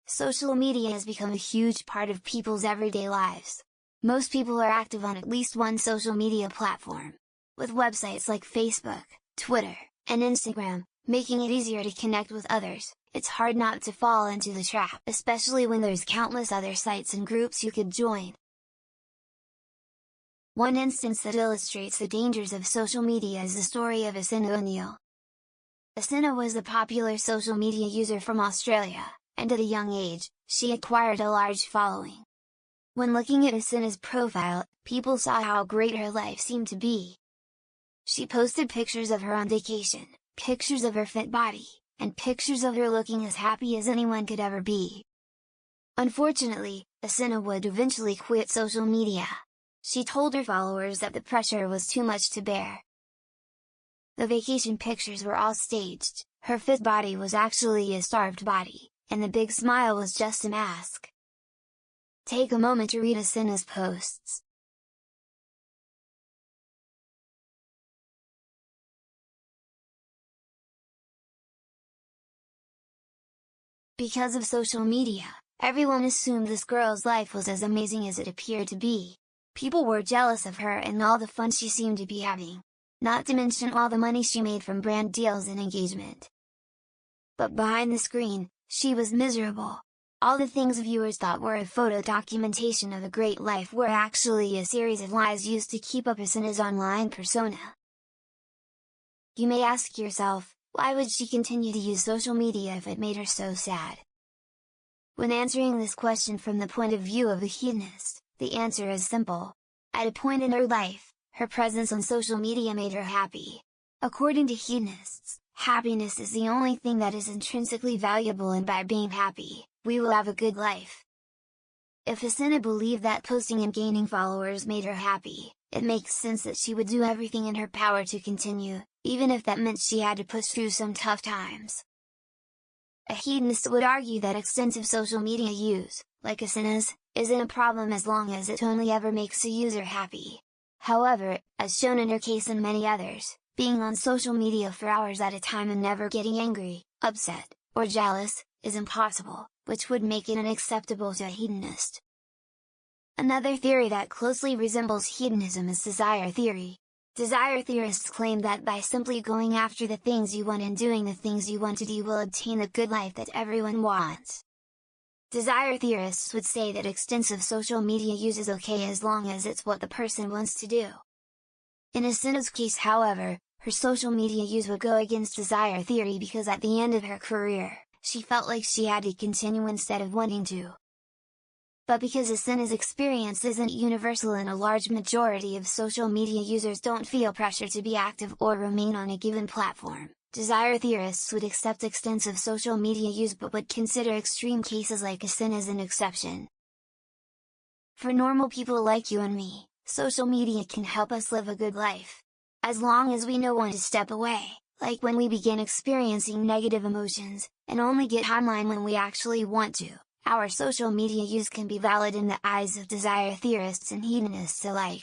Social media has become a huge part of people's everyday lives. Most people are active on at least one social media platform. With websites like Facebook, Twitter, and Instagram, making it easier to connect with others, it's hard not to fall into the trap, especially when there's countless other sites and groups you could join. One instance that illustrates the dangers of social media is the story of Essena. Essena was a popular social media user from Australia, and at a young age, she acquired a large following. When looking at Essena's profile, people saw how great her life seemed to be. She posted pictures of her on vacation, pictures of her fit body, and pictures of her looking as happy as anyone could ever be. Unfortunately, Essena would eventually quit social media. She told her followers that the pressure was too much to bear. The vacation pictures were all staged, her fit body was actually a starved body, and the big smile was just a mask. Take a moment to read Essena's posts. Because of social media, everyone assumed this girl's life was as amazing as it appeared to be. People were jealous of her and all the fun she seemed to be having. Not to mention all the money she made from brand deals and engagement. But behind the screen, she was miserable. All the things viewers thought were a photo documentation of a great life were actually a series of lies used to keep up Essena's online persona. You may ask yourself, why would she continue to use social media if it made her so sad? When answering this question from the point of view of a hedonist, the answer is simple. At a point in her life, her presence on social media made her happy. According to hedonists, happiness is the only thing that is intrinsically valuable, and by being happy, we will have a good life. If Essena believed that posting and gaining followers made her happy, it makes sense that she would do everything in her power to continue, even if that meant she had to push through some tough times. A hedonist would argue that extensive social media use, like Essena's, isn't a problem as long as it only ever makes a user happy. However, as shown in her case and many others, being on social media for hours at a time and never getting angry, upset, or jealous, is impossible, which would make it unacceptable to a hedonist. Another theory that closely resembles hedonism is desire theory. Desire theorists claim that by simply going after the things you want and doing the things you want to do, you will obtain the good life that everyone wants. Desire theorists would say that extensive social media use is okay as long as it's what the person wants to do. In Essena's case, however, her social media use would go against desire theory because at the end of her career, she felt like she had to continue instead of wanting to. But because Essena's experience isn't universal and a large majority of social media users don't feel pressure to be active or remain on a given platform, desire theorists would accept extensive social media use but would consider extreme cases like Essena's an exception. For normal people like you and me, social media can help us live a good life. As long as we know when to step away, like when we begin experiencing negative emotions, and only get online when we actually want to, our social media use can be valid in the eyes of desire theorists and hedonists alike.